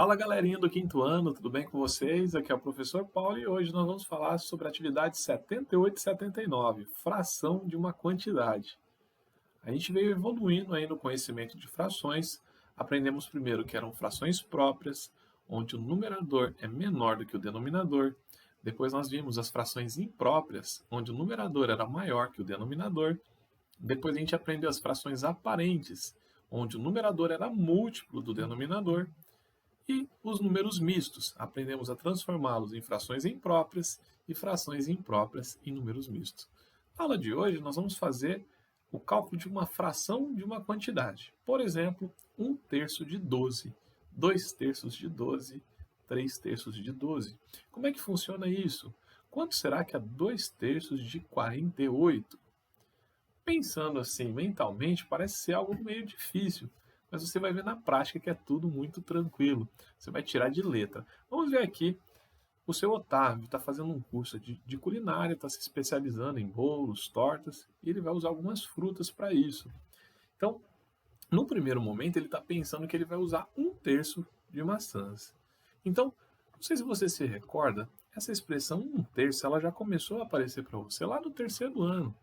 Fala galerinha do quinto ano, tudo bem com vocês? Aqui é o professor Paulo e hoje nós vamos falar sobre a atividade 78 e 79, fração de uma quantidade. A gente veio evoluindo aí no conhecimento de frações. Aprendemos primeiro que eram frações próprias, onde o numerador é menor do que o denominador. Depois nós vimos as frações impróprias, onde o numerador era maior que o denominador. Depois a gente aprendeu as frações aparentes, onde o numerador era múltiplo do denominador. E os números mistos, aprendemos a transformá-los em frações impróprias e frações impróprias em números mistos. Na aula de hoje, nós vamos fazer o cálculo de uma fração de uma quantidade. Por exemplo, 1/3 de 12, 2/3 de 12, 3/3 de 12. Como é que funciona isso? Quanto será que é 2/3 de 48? Pensando assim mentalmente, parece ser algo meio difícil, mas você vai ver na prática que é tudo muito tranquilo. Você vai tirar de letra. Vamos ver aqui, o seu Otávio está fazendo um curso de culinária, está se especializando em bolos, tortas, e ele vai usar algumas frutas para isso. Então, no primeiro momento, ele está pensando que ele vai usar 1/3 de maçãs. Então, não sei se você se recorda, essa expressão 1/3 ela já começou a aparecer para você lá no terceiro ano.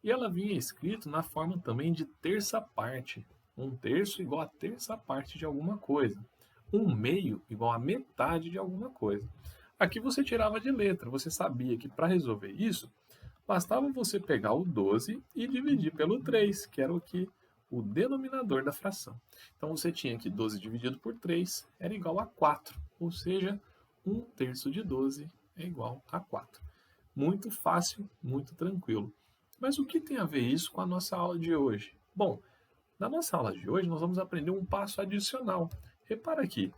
E ela vinha escrito na forma também de terça parte. 1/3 igual a terça parte de alguma coisa. 1/2 igual a metade de alguma coisa. Aqui você tirava de letra. Você sabia que para resolver isso, bastava você pegar o 12 e dividir pelo 3, que era o denominador da fração. Então você tinha que 12 dividido por 3 era igual a 4, ou seja, 1/3 de 12 é igual a 4. Muito fácil, muito tranquilo. Mas o que tem a ver isso com a nossa aula de hoje? Bom, na nossa aula de hoje nós vamos aprender um passo adicional. Repara aqui,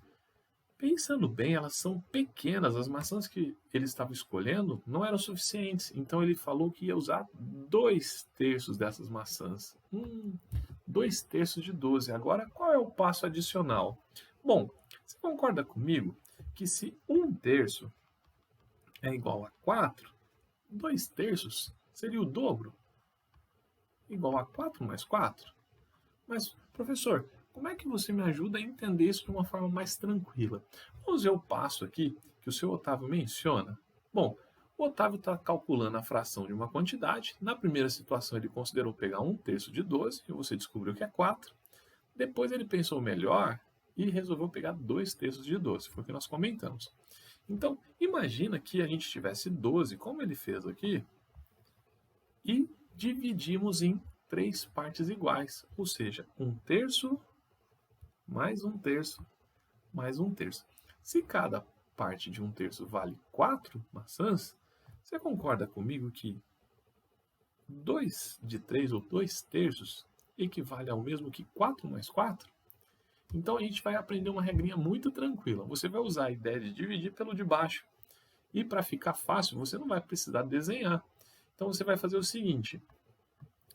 pensando bem, elas são pequenas, as maçãs que ele estava escolhendo não eram suficientes, então ele falou que ia usar 2/3 dessas maçãs. 2/3 de 12. Agora, qual é o passo adicional? Bom, você concorda comigo que se 1/3 é igual a 4, 2/3 seria o dobro, igual a 4 mais 4. Mas, professor, como é que você me ajuda a entender isso de uma forma mais tranquila? Vamos ver o passo aqui que o seu Otávio menciona. Bom, o Otávio está calculando a fração de uma quantidade. Na primeira situação, ele considerou pegar 1/3 de 12, e você descobriu que é 4. Depois ele pensou melhor e resolveu pegar 2/3 de 12, foi o que nós comentamos. Então, imagina que a gente tivesse 12, como ele fez aqui, e dividimos em 3 partes iguais, ou seja, 1/3 mais 1/3 mais 1/3. Se cada parte de 1/3 vale 4 maçãs, você concorda comigo que 2 de 3 ou 2/3 equivale ao mesmo que 4 mais 4? Então a gente vai aprender uma regrinha muito tranquila. Você vai usar a ideia de dividir pelo de baixo. E para ficar fácil, você não vai precisar desenhar. Então você vai fazer o seguinte: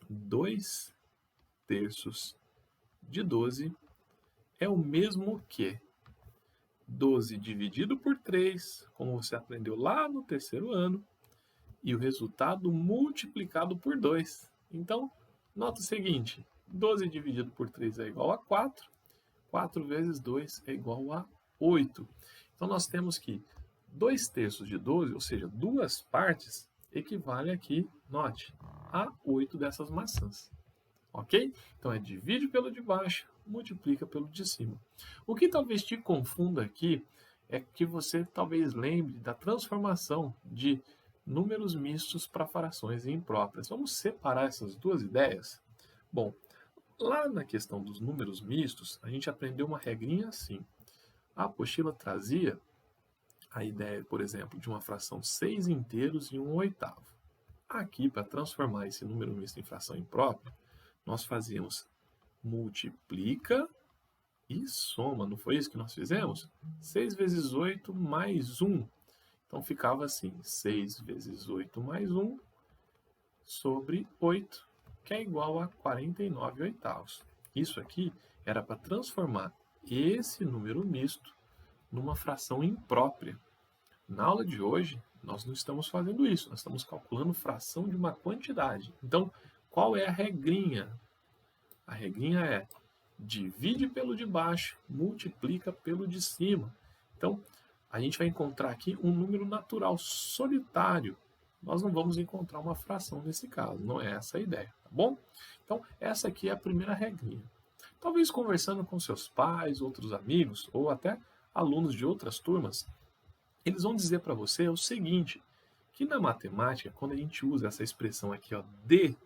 2/3 de 12 é o mesmo que 12 dividido por 3, como você aprendeu lá no terceiro ano, e o resultado multiplicado por 2. Então, nota o seguinte: 12 dividido por 3 é igual a 4, 4 vezes 2 é igual a 8. Então, nós temos que 2/3 de 12, ou seja, duas partes, equivale aqui, note, a 8 dessas maçãs. Ok? Então, divide pelo de baixo, multiplica pelo de cima. O que talvez te confunda aqui é que você talvez lembre da transformação de números mistos para frações impróprias. Vamos separar essas duas ideias? Bom, lá na questão dos números mistos, a gente aprendeu uma regrinha assim. A apostila trazia a ideia, por exemplo, de uma fração 6 inteiros e 1/8. Aqui, para transformar esse número misto em fração imprópria, nós fazíamos multiplica e soma, não foi isso que nós fizemos? 6 vezes 8 mais 1. Então ficava assim, 6 vezes 8 mais 1 sobre 8, que é igual a 49/8. Isso aqui era para transformar esse número misto numa fração imprópria. Na aula de hoje, nós não estamos fazendo isso, nós estamos calculando fração de uma quantidade. Então, qual é a regrinha? A regrinha é divide pelo de baixo, multiplica pelo de cima. Então, a gente vai encontrar aqui um número natural solitário. Nós não vamos encontrar uma fração nesse caso, não é essa a ideia, tá bom? Então, essa aqui é a primeira regrinha. Talvez conversando com seus pais, outros amigos ou até alunos de outras turmas, eles vão dizer para você o seguinte, que na matemática, quando a gente usa essa expressão aqui, ó, de,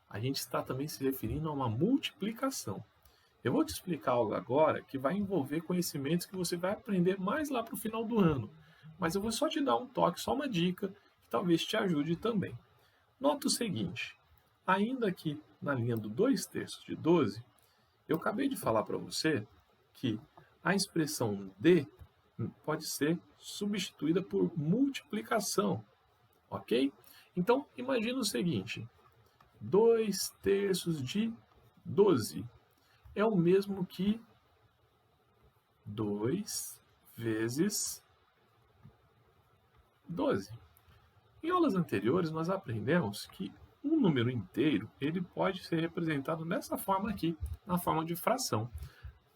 a gente está também se referindo a uma multiplicação. Eu vou te explicar algo agora que vai envolver conhecimentos que você vai aprender mais lá para o final do ano, mas eu vou só te dar um toque, só uma dica, que talvez te ajude também. Nota o seguinte, ainda aqui na linha do 2/3 de 12, eu acabei de falar para você que a expressão de pode ser substituída por multiplicação, ok? Então, imagina o seguinte, 2/3 de 12 é o mesmo que 2 vezes 12. Em aulas anteriores, nós aprendemos que um número inteiro ele pode ser representado dessa forma aqui, na forma de fração.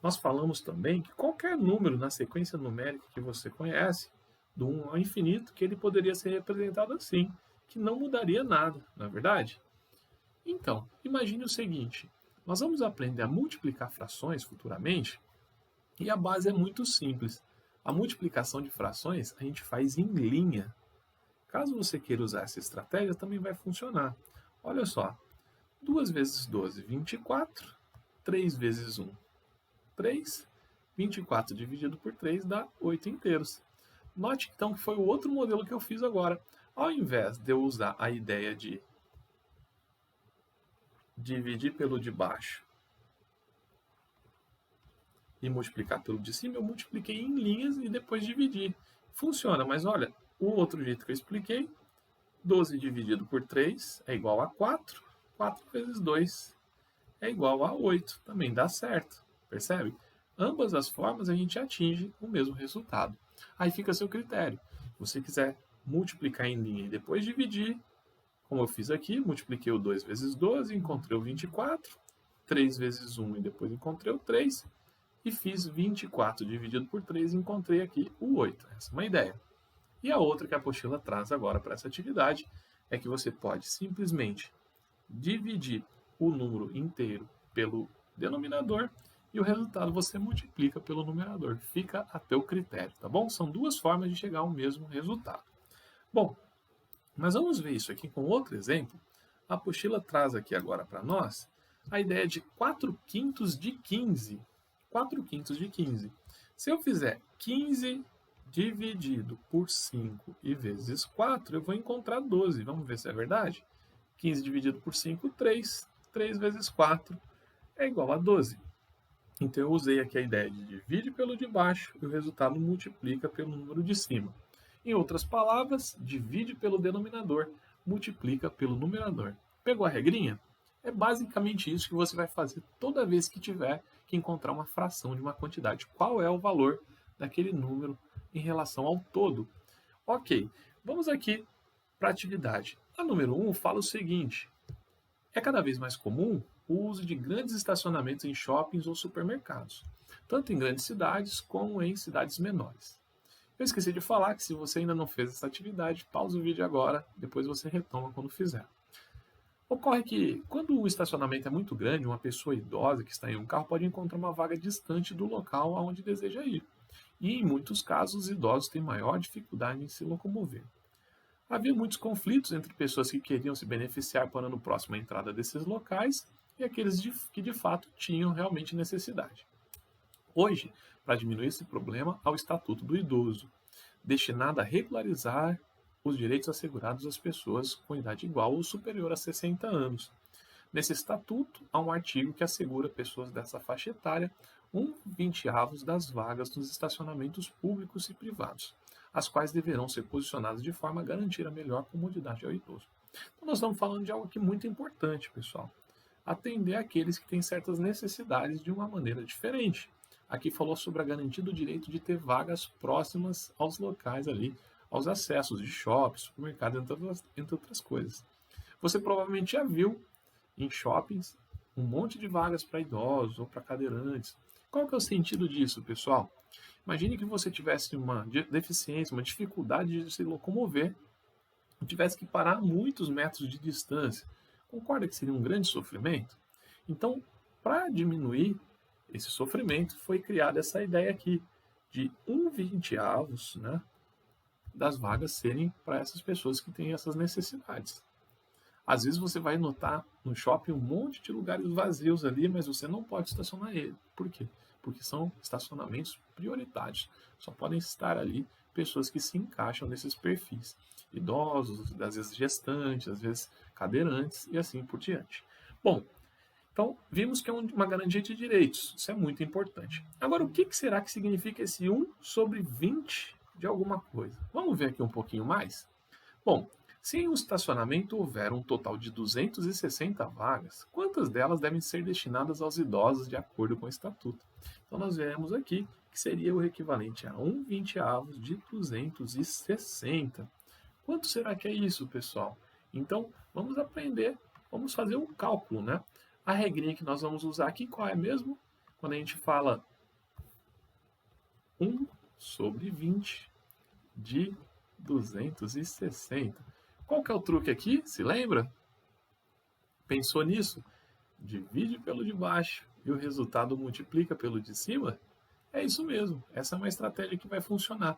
Nós falamos também que qualquer número na sequência numérica que você conhece, do 1 ao infinito, que ele poderia ser representado assim, que não mudaria nada, não é verdade? Então, imagine o seguinte, nós vamos aprender a multiplicar frações futuramente e a base é muito simples. A multiplicação de frações a gente faz em linha. Caso você queira usar essa estratégia, também vai funcionar. Olha só, 2 vezes 12, 24, 3 vezes 1, 3, 24 dividido por 3 dá 8 inteiros. Note então que foi o outro modelo que eu fiz agora. Ao invés de eu usar a ideia de dividir pelo de baixo e multiplicar pelo de cima, eu multipliquei em linhas e depois dividi. Funciona, mas olha, o outro jeito que eu expliquei, 12 dividido por 3 é igual a 4, 4 vezes 2 é igual a 8, também dá certo, percebe? Ambas as formas a gente atinge o mesmo resultado. Aí fica a seu critério. Se você quiser multiplicar em linha e depois dividir, como eu fiz aqui, multipliquei o 2 vezes 12, encontrei o 24, 3 vezes 1 e depois encontrei o 3, e fiz 24 dividido por 3 e encontrei aqui o 8. Essa é uma ideia. E a outra que a apostila traz agora para essa atividade é que você pode simplesmente dividir o número inteiro pelo denominador e o resultado você multiplica pelo numerador. Fica a teu critério, tá bom? São duas formas de chegar ao mesmo resultado. Bom, mas vamos ver isso aqui com outro exemplo. A apostila traz aqui agora para nós a ideia de 4/5 de 15. 4/5 de 15. Se eu fizer 15 dividido por 5 e vezes 4, eu vou encontrar 12. Vamos ver se é verdade? 15 dividido por 5, 3. 3 vezes 4 é igual a 12. Então eu usei aqui a ideia de divide pelo de baixo e o resultado multiplica pelo número de cima. Em outras palavras, divide pelo denominador, multiplica pelo numerador. Pegou a regrinha? É basicamente isso que você vai fazer toda vez que tiver que encontrar uma fração de uma quantidade. Qual é o valor daquele número em relação ao todo? Ok, vamos aqui para a atividade. A número 1 fala o seguinte, é cada vez mais comum o uso de grandes estacionamentos em shoppings ou supermercados, tanto em grandes cidades como em cidades menores. Eu esqueci de falar que se você ainda não fez essa atividade, pausa o vídeo agora, depois você retoma quando fizer. Ocorre que, quando o estacionamento é muito grande, uma pessoa idosa que está em um carro pode encontrar uma vaga distante do local aonde deseja ir. E, em muitos casos, os idosos têm maior dificuldade em se locomover. Havia muitos conflitos entre pessoas que queriam se beneficiar parando próximo à entrada desses locais e aqueles que, de fato, tinham realmente necessidade. Hoje, para diminuir esse problema, há o Estatuto do Idoso, destinado a regularizar os direitos assegurados às pessoas com idade igual ou superior a 60 anos. Nesse estatuto, há um artigo que assegura pessoas dessa faixa etária 1/20 das vagas nos estacionamentos públicos e privados, as quais deverão ser posicionadas de forma a garantir a melhor comodidade ao idoso. Então, nós estamos falando de algo aqui muito importante, pessoal. Atender aqueles que têm certas necessidades de uma maneira diferente. Aqui falou sobre a garantia do direito de ter vagas próximas aos locais ali, aos acessos de shopping, supermercado, entre outras coisas. Você provavelmente já viu em shoppings um monte de vagas para idosos ou para cadeirantes. Qual que é o sentido disso, pessoal? Imagine que você tivesse uma deficiência, uma dificuldade de se locomover e tivesse que parar a muitos metros de distância. Concorda que seria um grande sofrimento? Então, para diminuir esse sofrimento, foi criada essa ideia aqui de 1/20 né, das vagas serem para essas pessoas que têm essas necessidades. Às vezes você vai notar no shopping um monte de lugares vazios ali, mas você não pode estacionar ele. Por quê? Porque são estacionamentos prioritários. Só podem estar ali pessoas que se encaixam nesses perfis. Idosos, às vezes gestantes, às vezes cadeirantes e assim por diante. Bom, então vimos que é uma garantia de direitos. Isso é muito importante. Agora, o que será que significa esse 1/20 de alguma coisa? Vamos ver aqui um pouquinho mais? Bom, se em um estacionamento houver um total de 260 vagas, quantas delas devem ser destinadas aos idosos de acordo com o estatuto? Então nós veremos aqui que seria o equivalente a 1/20 de 260. Quanto será que é isso, pessoal? Então vamos aprender, vamos fazer um cálculo, né? A regrinha que nós vamos usar aqui, qual é mesmo? Quando a gente fala 1/20 de 260. Qual que é o truque aqui? Se lembra? Pensou nisso? Divide pelo de baixo e o resultado multiplica pelo de cima? É isso mesmo. Essa é uma estratégia que vai funcionar.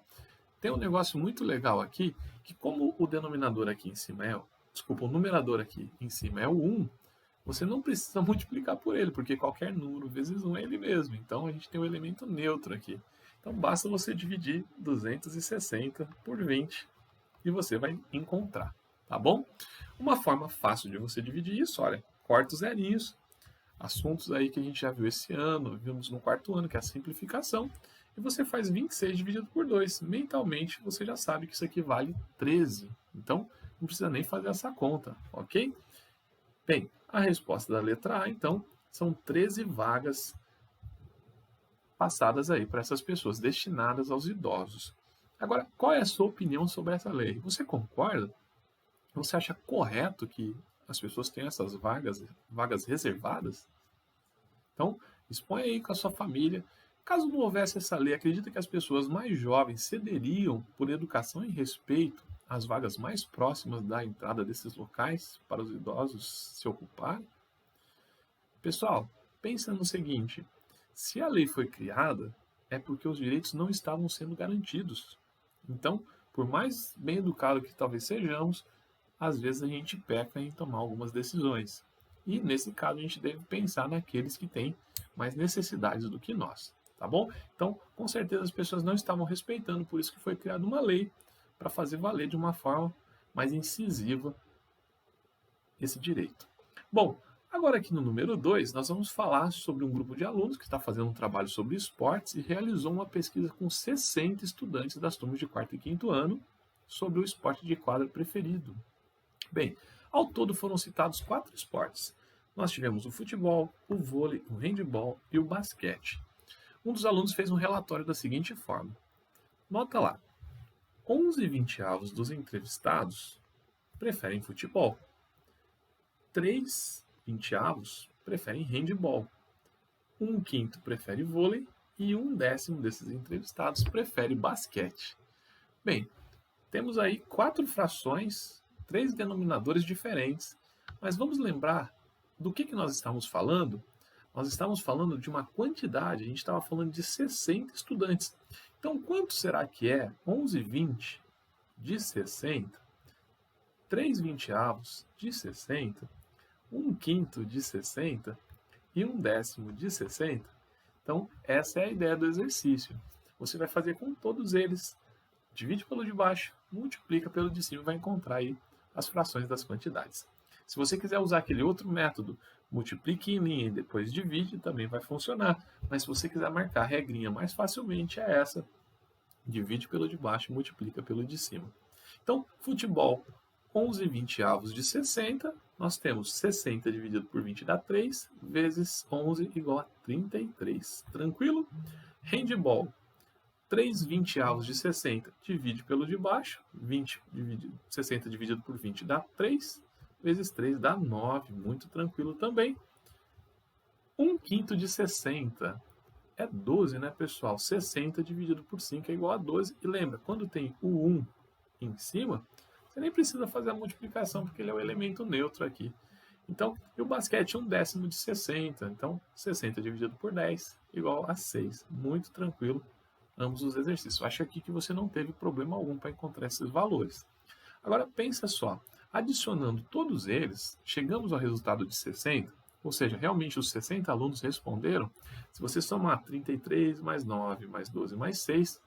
Tem um negócio muito legal aqui, que como o denominador aqui em cima é, desculpa, o numerador aqui em cima é o 1, você não precisa multiplicar por ele, porque qualquer número vezes 1 é ele mesmo. Então a gente tem um elemento neutro aqui. Então basta você dividir 260 por 20 e você vai encontrar, tá bom? Uma forma fácil de você dividir isso, olha, corta os zerinhos, assuntos aí que a gente já viu esse ano, vimos no quarto ano, que é a simplificação, e você faz 26 dividido por 2. Mentalmente você já sabe que isso aqui vale 13. Então não precisa nem fazer essa conta, ok? Bem, a resposta da letra A, então, são 13 vagas passadas aí para essas pessoas, destinadas aos idosos. Agora, qual é a sua opinião sobre essa lei? Você concorda? Você acha correto que as pessoas tenham essas vagas reservadas? Então, expõe aí com a sua família. Caso não houvesse essa lei, acredita que as pessoas mais jovens cederiam por educação e respeito às vagas mais próximas da entrada desses locais para os idosos se ocuparem? Pessoal, pensa no seguinte: se a lei foi criada, é porque os direitos não estavam sendo garantidos. Então, por mais bem educado que talvez sejamos, às vezes a gente peca em tomar algumas decisões. E nesse caso a gente deve pensar naqueles que têm mais necessidades do que nós, tá bom? Então, com certeza as pessoas não estavam respeitando, por isso que foi criada uma lei para fazer valer de uma forma mais incisiva esse direito. Bom, agora aqui no número 2, nós vamos falar sobre um grupo de alunos que está fazendo um trabalho sobre esportes e realizou uma pesquisa com 60 estudantes das turmas de quarto e quinto ano sobre o esporte de quadra preferido. Bem, ao todo foram citados 4 esportes. Nós tivemos o futebol, o vôlei, o handebol e o basquete. Um dos alunos fez um relatório da seguinte forma. Nota lá, 11/20 dos entrevistados preferem futebol, 3/20 preferem handebol, 1/5 prefere vôlei e 1/10 desses entrevistados prefere basquete. Bem, temos aí 4 frações, 3 denominadores diferentes, mas vamos lembrar do que nós estamos falando? Nós estamos falando de uma quantidade, a gente estava falando de 60 estudantes. Então, quanto será que é 11/20 de 60, 3/20 de 60, 1/5 de 60 e 1/10 de 60? Então, essa é a ideia do exercício. Você vai fazer com todos eles. Divide pelo de baixo, multiplica pelo de cima e vai encontrar aí as frações das quantidades. Se você quiser usar aquele outro método, multiplique em linha e depois divide, também vai funcionar. Mas se você quiser marcar a regrinha mais facilmente, é essa. Divide pelo de baixo, multiplica pelo de cima. Então, futebol, 11/20 de 60, nós temos 60 dividido por 20 dá 3, vezes 11 igual a 33. Tranquilo? Handball, 3/20 de 60 divide pelo de baixo, 60 dividido por 20 dá 3, vezes 3 dá 9, muito tranquilo também. quinto de 60. É 12, né, pessoal? 60 dividido por 5 é igual a 12. E lembra, quando tem o 1 em cima, você nem precisa fazer a multiplicação, porque ele é o elemento neutro aqui. Então, e o basquete, 1/10 de 60. Então, 60 dividido por 10 igual a 6. Muito tranquilo, ambos os exercícios. Acho aqui que você não teve problema algum para encontrar esses valores. Agora, pensa só. Adicionando todos eles, chegamos ao resultado de 60, ou seja, realmente os 60 alunos responderam. Se você somar 33 mais 9 mais 12 mais 6,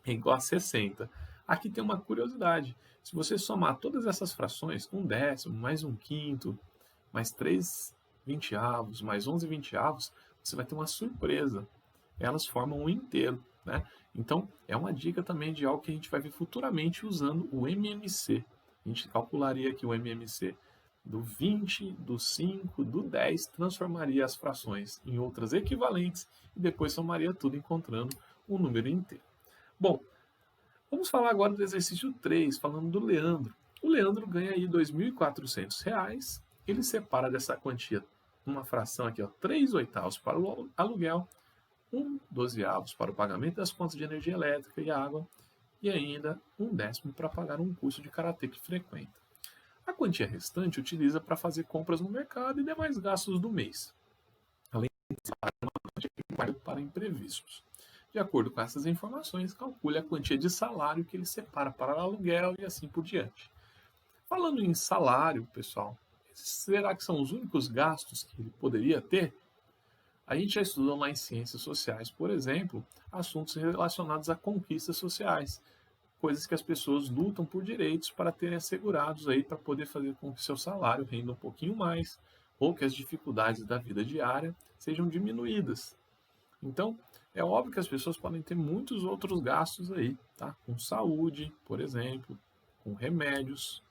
é igual a 60. Aqui tem uma curiosidade. Se você somar todas essas frações, 1/10 mais 1/5, mais 3 vinteavos, mais 11 vinteavos, você vai ter uma surpresa. Elas formam um inteiro, né? Então, é uma dica também de algo que a gente vai ver futuramente usando o MMC. A gente calcularia aqui o MMC do 20, do 5, do 10, transformaria as frações em outras equivalentes e depois somaria tudo encontrando um número inteiro. Bom, vamos falar agora do exercício 3, falando do Leandro. O Leandro ganha aí R$ 2.400. Ele separa dessa quantia uma fração aqui, ó, 3/8 para o aluguel, 1/12 para o pagamento das contas de energia elétrica e água e ainda 1/10 para pagar um curso de karatê que frequenta. A quantia restante utiliza para fazer compras no mercado e demais gastos do mês, além de separar uma quantia que guarda para imprevistos. De acordo com essas informações, calcule a quantia de salário que ele separa para aluguel e assim por diante. Falando em salário, pessoal, será que são os únicos gastos que ele poderia ter? A gente já estudou lá em Ciências Sociais, por exemplo, assuntos relacionados a conquistas sociais, coisas que as pessoas lutam por direitos para terem assegurados aí para poder fazer com que seu salário renda um pouquinho mais ou que as dificuldades da vida diária sejam diminuídas. Então, é óbvio que as pessoas podem ter muitos outros gastos aí, tá? Com saúde, por exemplo, com remédios,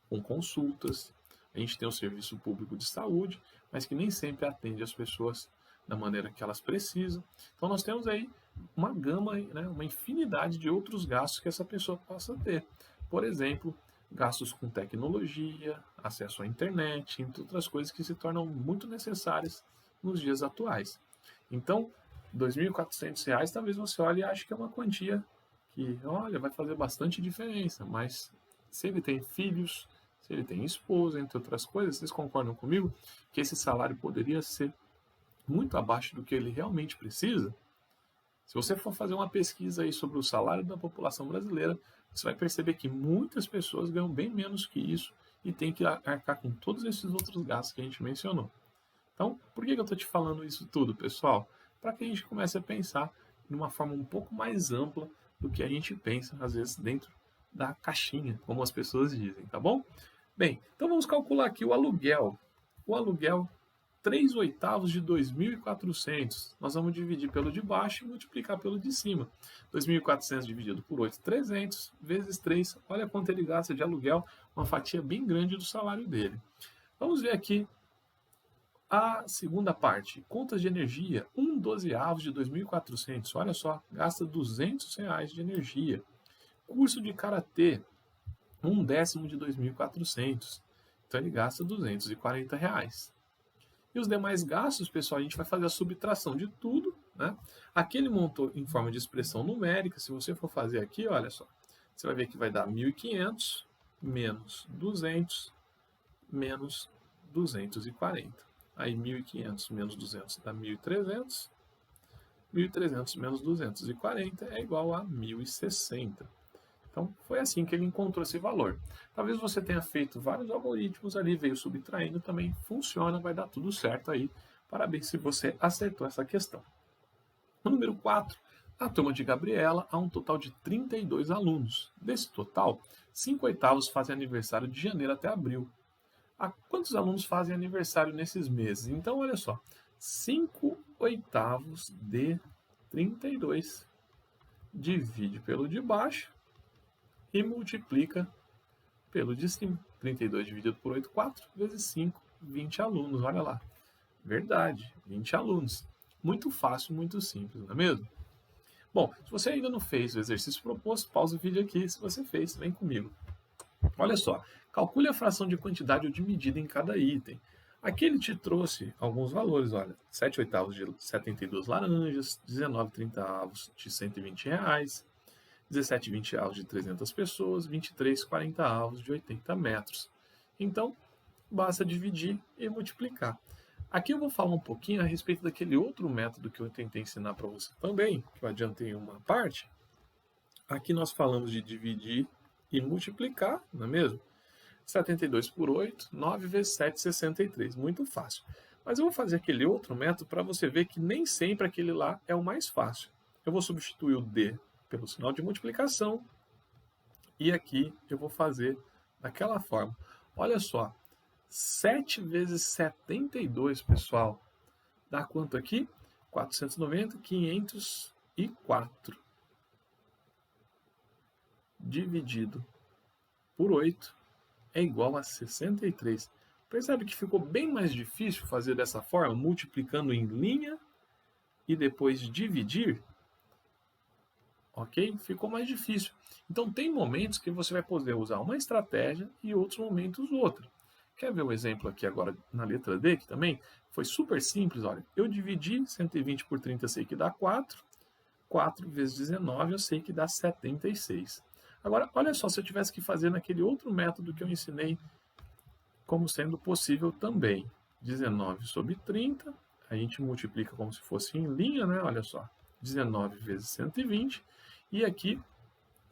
com consultas. A gente tem o serviço público de saúde, mas que nem sempre atende as pessoas da maneira que elas precisam. Então, nós temos aí uma gama, né, uma infinidade de outros gastos que essa pessoa possa ter. Por exemplo, gastos com tecnologia, acesso à internet, entre outras coisas que se tornam muito necessárias nos dias atuais. Então, R$ 2.400, talvez você olhe e ache que é uma quantia que, olha, vai fazer bastante diferença, mas se ele tem filhos, se ele tem esposa, entre outras coisas, vocês concordam comigo que esse salário poderia ser muito abaixo do que ele realmente precisa? Se você for fazer uma pesquisa aí sobre o salário da população brasileira, você vai perceber que muitas pessoas ganham bem menos que isso e tem que arcar com todos esses outros gastos que a gente mencionou. Então, por que eu estou te falando isso tudo, pessoal? Para que a gente comece a pensar de uma forma um pouco mais ampla do que a gente pensa, às vezes, dentro da caixinha, como as pessoas dizem, tá bom? Bem, então vamos calcular aqui o aluguel. O aluguel, 3/8 de 2.400. Nós vamos dividir pelo de baixo e multiplicar pelo de cima. 2.400 dividido por 8, 300 vezes 3. Olha quanto ele gasta de aluguel, uma fatia bem grande do salário dele. Vamos ver aqui a segunda parte. Contas de energia, 1/12 de 2.400. Olha só, gasta R$ 200 de energia. Curso de karatê, 1/10 de 2.400. Então ele gasta R$ 240. E os demais gastos, pessoal, a gente vai fazer a subtração de tudo, né? Aqui ele montou em forma de expressão numérica. Se você for fazer aqui, olha só, você vai ver que vai dar 1.500 menos 200 menos 240. Aí 1.500 menos 200 dá 1.300. 1.300 menos 240 é igual a 1.060. Então, foi assim que ele encontrou esse valor. Talvez você tenha feito vários algoritmos ali, veio subtraindo, também funciona, vai dar tudo certo aí. Parabéns se você acertou essa questão. No número 4, a turma de Gabriela há um total de 32 alunos. Desse total, 5/8 fazem aniversário de janeiro até abril. Quantos alunos fazem aniversário nesses meses? Então, olha só, 5/8 de 32 divide pelo de baixo e multiplica pelo de cima. 32 dividido por 8, 4 vezes 5, 20 alunos. Olha lá. Verdade, 20 alunos. Muito fácil, muito simples, não é mesmo? Bom, se você ainda não fez o exercício proposto, pausa o vídeo aqui. Se você fez, vem comigo. Olha só, calcule a fração de quantidade ou de medida em cada item. Aqui ele te trouxe alguns valores, olha, 7 oitavos de 72 laranjas, 19,30 de R$ 120, 17,20 de 300 pessoas, 23,40 de 80 metros. Então, basta dividir e multiplicar. Aqui eu vou falar um pouquinho a respeito daquele outro método que eu tentei ensinar para você também, que eu adiantei uma parte. Aqui nós falamos de dividir e multiplicar, não é mesmo? 72 por 8, 9 vezes 7, 63. Muito fácil. Mas eu vou fazer aquele outro método para você ver que nem sempre aquele lá é o mais fácil. Eu vou substituir o D pelo sinal de multiplicação e aqui eu vou fazer daquela forma. Olha só, 7 vezes 72, pessoal, dá quanto aqui? 490, 504. Dividido por 8 é igual a 63. Percebe que ficou bem mais difícil fazer dessa forma, multiplicando em linha e depois dividir? Ok? Ficou mais difícil. Então, tem momentos que você vai poder usar uma estratégia e outros momentos outra. Quer ver o exemplo aqui agora na letra D, que também foi super simples? Olha, eu dividi 120 por 30, eu sei que dá 4. 4 vezes 19, eu sei que dá 76. Agora, olha só, se eu tivesse que fazer naquele outro método que eu ensinei como sendo possível também. 19 sobre 30, a gente multiplica como se fosse em linha, né? Olha só, 19 vezes 120, e aqui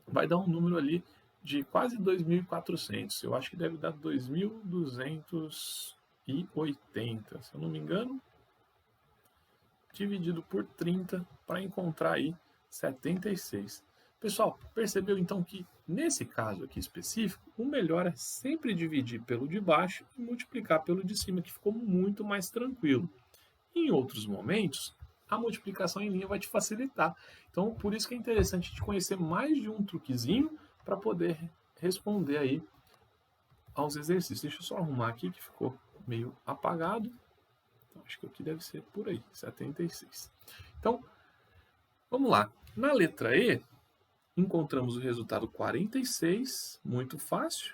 vai dar um número ali de quase 2.400. Eu acho que deve dar 2.280, se eu não me engano, dividido por 30 para encontrar aí 76. Pessoal, percebeu então que nesse caso aqui específico, o melhor é sempre dividir pelo de baixo e multiplicar pelo de cima, que ficou muito mais tranquilo. Em outros momentos, a multiplicação em linha vai te facilitar. Então, por isso que é interessante te conhecer mais de um truquezinho para poder responder aí aos exercícios. Deixa eu só arrumar aqui que ficou meio apagado. Então, acho que aqui deve ser por aí, 76. Então, vamos lá. Na letra E, encontramos o resultado 46, muito fácil,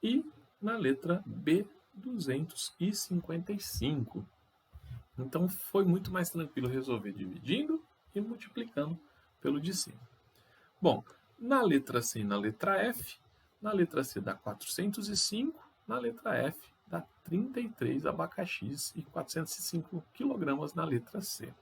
e na letra B, 255. Então foi muito mais tranquilo resolver dividindo e multiplicando pelo de cima. Bom, na letra C e na letra F, na letra C dá 405, na letra F dá 33 abacaxis e 405 kg na letra C.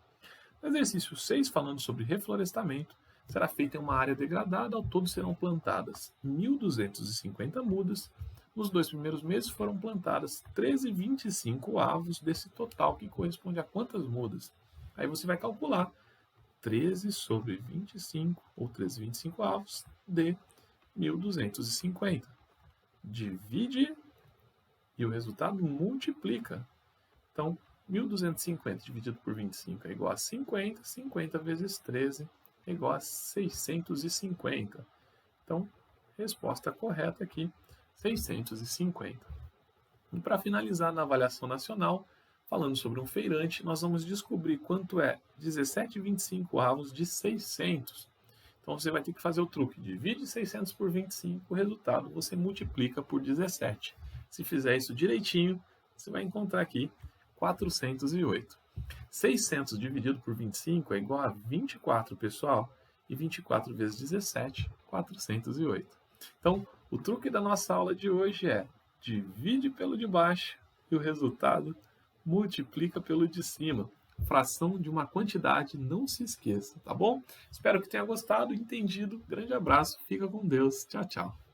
No exercício 6, falando sobre reflorestamento, será feita em uma área degradada, ao todo serão plantadas 1.250 mudas. Nos 2 primeiros meses foram plantadas 13,25 avos desse total, que corresponde a quantas mudas? Aí você vai calcular 13 sobre 25, ou 13,25 avos, de 1.250. Divide e o resultado multiplica. Então, 1.250 dividido por 25 é igual a 50, 50 vezes 13 é igual a 650. Então, resposta correta aqui, 650. E para finalizar na avaliação nacional, falando sobre um feirante, nós vamos descobrir quanto é 17,25 avos de 600. Então, você vai ter que fazer o truque, divide 600 por 25, o resultado você multiplica por 17. Se fizer isso direitinho, você vai encontrar aqui 408. 600 dividido por 25 é igual a 24, pessoal. E 24 vezes 17, 408. Então, o truque da nossa aula de hoje é divide pelo de baixo e o resultado multiplica pelo de cima. Fração de uma quantidade, não se esqueça, tá bom? Espero que tenha gostado, entendido. Grande abraço, fica com Deus. Tchau, tchau.